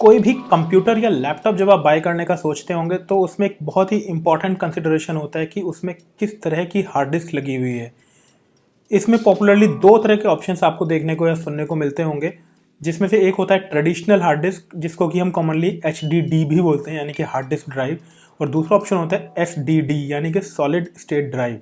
कोई भी कंप्यूटर या लैपटॉप जब आप बाय करने का सोचते होंगे तो उसमें एक बहुत ही इम्पॉर्टेंट कंसिडरेशन होता है कि उसमें किस तरह की हार्ड डिस्क लगी हुई है। इसमें पॉपुलरली दो तरह के ऑप्शंस आपको देखने को या सुनने को मिलते होंगे, जिसमें से एक होता है ट्रेडिशनल हार्ड डिस्क, जिसको कि हम कॉमनली HDD भी बोलते हैं, यानी कि हार्ड डिस्क ड्राइव, और दूसरा ऑप्शन होता है SDD यानी कि सॉलिड स्टेट ड्राइव।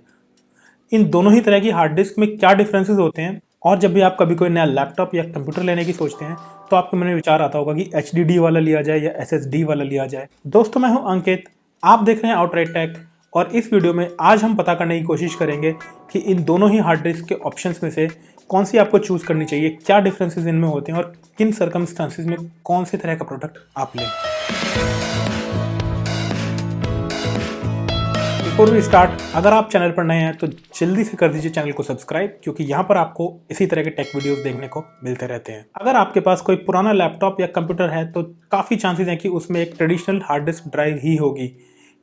इन दोनों ही तरह की हार्ड डिस्क में क्या डिफरेंसेस होते हैं, और जब भी आप कभी कोई नया लैपटॉप या कंप्यूटर लेने की सोचते हैं तो आपके मन में विचार आता होगा कि HDD वाला लिया जाए या SSD वाला लिया जाए। दोस्तों, मैं हूं अंकित, आप देख रहे हैं आउटराइट टेक, और इस वीडियो में आज हम पता करने की कोशिश करेंगे कि इन दोनों ही हार्ड डिस्क के ऑप्शंस में से कौन सी आपको चूज करनी चाहिए, क्या डिफरेंसेस इनमें होते हैं और किन सर्कमस्टांसिस में कौन से तरह का प्रोडक्ट आप लें। बिफोर वी स्टार्ट, अगर आप चैनल पर नए हैं तो जल्दी से कर दीजिए चैनल को सब्सक्राइब, क्योंकि यहाँ पर आपको इसी तरह के टेक वीडियोस देखने को मिलते रहते हैं। अगर आपके पास कोई पुराना लैपटॉप या कंप्यूटर है तो काफ़ी चांसेस हैं कि उसमें एक ट्रेडिशनल हार्ड डिस्क ड्राइव ही होगी।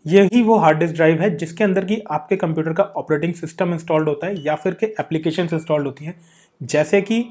यही वो हार्ड डिस्क ड्राइव है जिसके अंदर की आपके कंप्यूटर का ऑपरेटिंग सिस्टम इंस्टॉल्ड होता है या फिर के एप्लीकेशंस इंस्टॉल्ड होती हैं, जैसे कि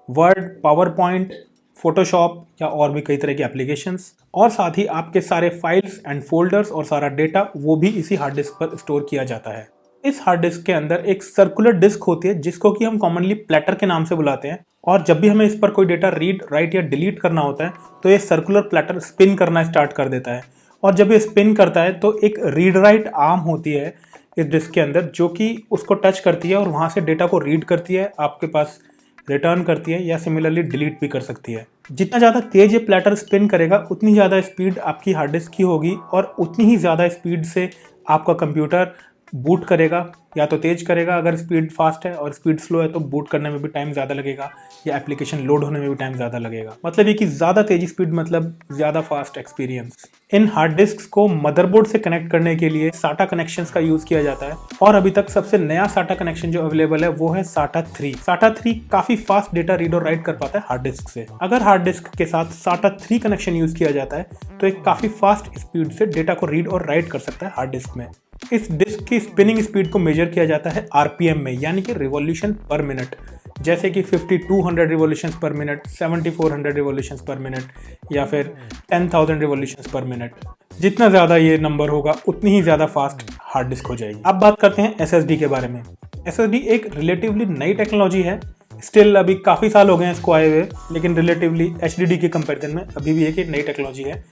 वर्ड, पावर पॉइंट, फोटोशॉप या और भी कई तरह की एप्लीकेशंस, और साथ ही आपके सारे फाइल्स एंड फोल्डर्स और सारा डेटा वो भी इसी हार्ड डिस्क पर स्टोर किया जाता है। इस हार्ड डिस्क के अंदर एक सर्कुलर डिस्क होती है जिसको कि हम कॉमनली प्लेटर के नाम से बुलाते हैं, और जब भी हमें इस पर कोई डेटा रीड, राइट या डिलीट करना होता है तो ये सर्कुलर प्लेटर स्पिन करना स्टार्ट कर देता है, और जब ये स्पिन करता है तो एक रीड राइट आर्म होती है इस डिस्क के अंदर जो कि उसको टच करती है और वहाँ से डेटा को रीड करती है, आपके पास रिटर्न करती है या सिमिलरली डिलीट भी कर सकती है। जितना ज़्यादा तेज ये प्लेटर स्पिन करेगा उतनी ज़्यादा स्पीड आपकी हार्ड डिस्क की होगी, और उतनी ही ज़्यादा स्पीड से आपका कंप्यूटर बूट करेगा, या तो तेज करेगा अगर स्पीड फास्ट है, और स्पीड स्लो है तो बूट करने में भी टाइम ज़्यादा लगेगा या एप्लीकेशन लोड होने में भी टाइम ज़्यादा लगेगा। मतलब ये कि ज़्यादा तेज स्पीड मतलब ज़्यादा fast experience. In hard disk को मदरबोर्ड से कनेक्ट करने के लिए SATA कनेक्शंस का यूज़ किया जाता है, और अभी तक सबसे नया SATA कनेक्शन जो अवेलेबल है वो है SATA 3। SATA 3 काफ़ी फास्ट डेटा रीड और राइट कर पाता है हार्ड डिस्क से। अगर हार्ड डिस्क के साथ SATA 3 कनेक्शन यूज़ किया जाता है तो एक काफ़ी फास्ट स्पीड से डेटा को रीड और राइट कर सकता है हार्ड डिस्क में। इस डिस्क की स्पिनिंग स्पीड को मेजर किया जाता है RPM में, यानी कि रिवॉल्यूशन पर मिनट, जैसे कि 5200 रिवॉल्यूशंस पर मिनट, 7400 रिवॉल्यूशंस पर मिनट या फिर 10,000 रिवॉल्यूशंस पर मिनट। जितना ज़्यादा ये नंबर होगा उतनी ही ज़्यादा फास्ट हार्ड डिस्क हो जाएगी। अब बात करते हैं SSD के बारे में। SSD एक रिलेटिवली नई टेक्नोलॉजी है, स्टिल अभी काफ़ी साल हो गए हैं इसको आए हुए, लेकिन रिलेटिवली HDD के कंपैरिजन में अभी भी एक नई टेक्नोलॉजी है।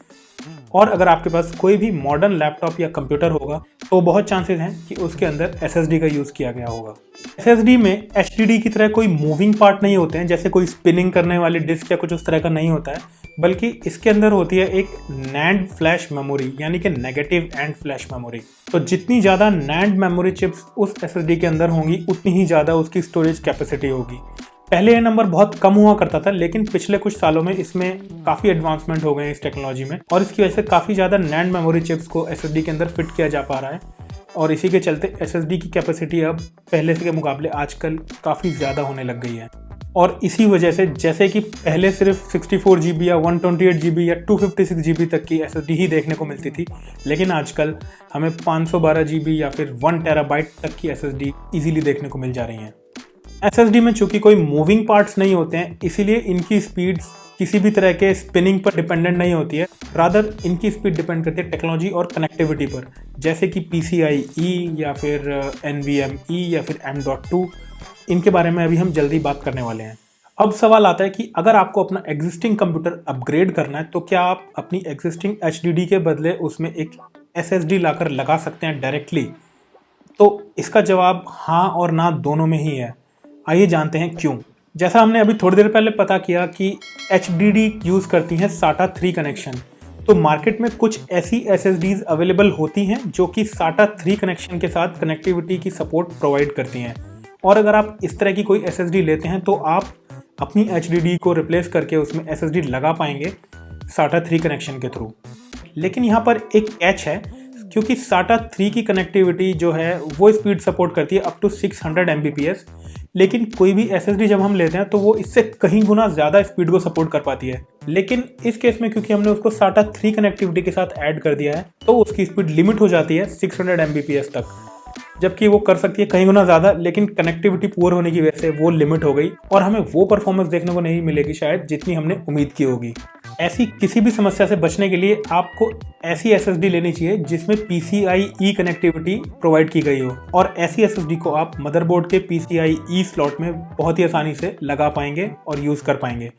और अगर आपके पास कोई भी मॉडर्न लैपटॉप या कंप्यूटर होगा तो बहुत चांसेस हैं कि उसके अंदर SSD का यूज़ किया गया होगा। SSD में HDD की तरह कोई मूविंग पार्ट नहीं होते हैं, जैसे कोई स्पिनिंग करने वाली डिस्क या कुछ उस तरह का नहीं होता है, बल्कि इसके अंदर होती है एक NAND फ्लैश मेमोरी, यानी कि नेगेटिव एंड फ्लैश मेमोरी। तो जितनी ज़्यादा NAND मेमोरी चिप्स उस SSD के अंदर होंगी उतनी ही ज़्यादा उसकी स्टोरेज कैपेसिटी होगी। पहले ये नंबर बहुत कम हुआ करता था, लेकिन पिछले कुछ सालों में इसमें काफ़ी एडवांसमेंट हो गए हैं इस टेक्नोलॉजी में, और इसकी वजह से काफ़ी ज़्यादा NAND मेमोरी चिप्स को SSD के अंदर फिट किया जा पा रहा है, और इसी के चलते SSD की कैपेसिटी अब पहले से के मुकाबले आजकल काफ़ी ज़्यादा होने लग गई है। और इसी वजह से जैसे कि पहले सिर्फ 64 GB या 128 GB या 256 GB तक की SSD ही देखने को मिलती थी, लेकिन आजकल हमें 512 GB या फिर 1 TB तक की SSD इजीली देखने को मिल जा रही हैं। SSD में चूंकि कोई मूविंग पार्ट्स नहीं होते हैं, इसीलिए इनकी स्पीड्स किसी भी तरह के स्पिनिंग पर डिपेंडेंट नहीं होती है, रादर इनकी स्पीड डिपेंड करती है टेक्नोलॉजी और कनेक्टिविटी पर, जैसे कि PCIe या फिर NVMe या फिर M.2। इनके बारे में अभी हम जल्दी बात करने वाले हैं। अब सवाल आता है कि अगर आपको अपना एग्जिस्टिंग कंप्यूटर अपग्रेड करना है तो क्या आप अपनी एग्जिस्टिंग HDD के बदले उसमें एक SSD लाकर लगा सकते हैं डायरेक्टली? तो इसका जवाब हाँ और ना दोनों में ही है। आइए जानते हैं क्यों। जैसा हमने अभी थोड़ी देर पहले पता किया कि HDD यूज़ करती हैं SATA 3 कनेक्शन, तो मार्केट में कुछ ऐसी SSDs अवेलेबल होती हैं जो कि SATA 3 कनेक्शन के साथ कनेक्टिविटी की सपोर्ट प्रोवाइड करती हैं, और अगर आप इस तरह की कोई SSD लेते हैं तो आप अपनी HDD को रिप्लेस करके उसमें SSD लगा पाएंगे SATA 3 कनेक्शन के थ्रू। लेकिन यहाँ पर एक कैच है, क्योंकि SATA 3 की कनेक्टिविटी जो है वो स्पीड सपोर्ट करती है अप टू 600 Mbps, लेकिन कोई भी SSD जब हम लेते हैं तो वो इससे कहीं गुना ज़्यादा स्पीड को सपोर्ट कर पाती है। लेकिन इस केस में क्योंकि हमने उसको SATA 3 कनेक्टिविटी के साथ ऐड कर दिया है तो उसकी स्पीड लिमिट हो जाती है 600 Mbps तक, जबकि वो कर सकती है कहीं गुना ज़्यादा, लेकिन कनेक्टिविटी पुअर होने की वजह से वो लिमिट हो गई और हमें वो परफॉर्मेंस देखने को नहीं मिलेगी शायद जितनी हमने उम्मीद की होगी। ऐसी किसी भी समस्या से बचने के लिए आपको ऐसी SSD लेनी चाहिए जिसमें PCIe कनेक्टिविटी प्रोवाइड की गई हो, और ऐसी SSD को आप मदरबोर्ड के PCIe स्लॉट में बहुत ही आसानी से लगा पाएंगे और यूज कर पाएंगे,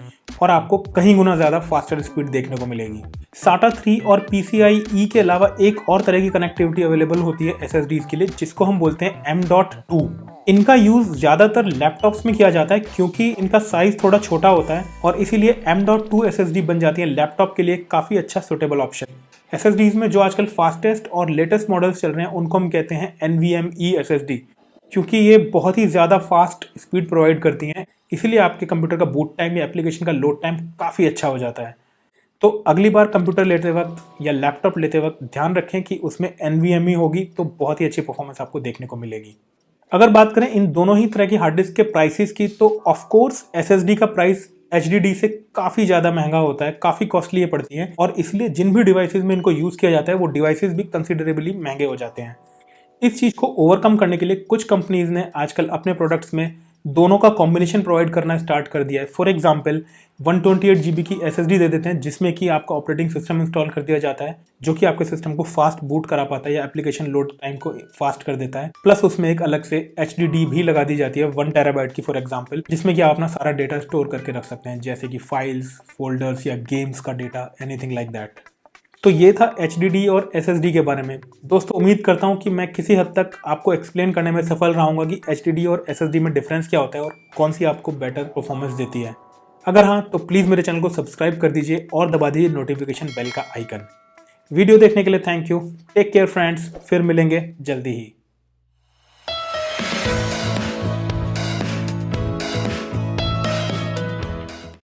और आपको कहीं गुना ज्यादा फास्टर स्पीड देखने को मिलेगी। SATA 3 और PCIe के अलावा एक और तरह की कनेक्टिविटी अवेलेबल होती है SSDs के लिए, जिसको हम बोलते हैं M.2। इनका यूज ज्यादातर लैपटॉप्स में किया जाता है क्योंकि इनका साइज थोड़ा छोटा होता है, और इसीलिए M.2 SSD बन जाती है लैपटॉप के लिए काफी अच्छा सुटेबल ऑप्शन। SSDs में जो आजकल फास्टेस्ट और लेटेस्ट मॉडल्स चल रहे हैं उनको हम कहते हैं NVMe SSD, क्योंकि ये बहुत ही ज़्यादा फास्ट स्पीड प्रोवाइड करती हैं, इसीलिए आपके कंप्यूटर का बूट टाइम या एप्लीकेशन का लोड टाइम काफ़ी अच्छा हो जाता है। तो अगली बार कंप्यूटर लेते वक्त या लैपटॉप लेते वक्त ध्यान रखें कि उसमें NVMe होगी, तो बहुत ही अच्छी परफॉर्मेंस आपको देखने को मिलेगी। अगर बात करें इन दोनों ही तरह की हार्ड डिस्क के प्राइसेस की, तो ऑफ कोर्स SSD का प्राइस HDD से काफ़ी ज़्यादा महंगा होता है, काफ़ी कॉस्टली ये पड़ती है, और इसलिए जिन भी डिवाइसेस में इनको यूज़ किया जाता है वो डिवाइसेस भी कंसिडरेबली महंगे हो जाते हैं। इस चीज़ को ओवरकम करने के लिए कुछ कंपनीज ने आजकल अपने प्रोडक्ट्स में दोनों का कॉम्बिनेशन प्रोवाइड करना स्टार्ट कर दिया है। फॉर एग्जांपल 128 GB की SSD दे देते हैं जिसमें कि आपका ऑपरेटिंग सिस्टम इंस्टॉल कर दिया जाता है, जो कि आपके सिस्टम को फास्ट बूट करा पाता है या एप्लीकेशन लोड टाइम को फास्ट कर देता है। प्लस उसमें एक अलग से HDD भी लगा दी जाती है 1 TB की फॉर एग्जाम्पल, जिसमें कि आप अपना सारा डेटा स्टोर करके रख सकते हैं, जैसे कि फाइल्स, फोल्डर्स या गेम्स का डेटा, एनीथिंग लाइक दैट। तो ये था HDD और SSD के बारे में। दोस्तों उम्मीद करता हूँ कि मैं किसी हद तक आपको एक्सप्लेन करने में सफल रहूँगा कि HDD और SSD में डिफरेंस क्या होता है और कौन सी आपको बेटर परफॉर्मेंस देती है। अगर हाँ तो प्लीज़ मेरे चैनल को सब्सक्राइब कर दीजिए और दबा दीजिए नोटिफिकेशन बेल का आइकन। वीडियो देखने के लिए thank you. Take care friends, फिर मिलेंगे जल्दी ही।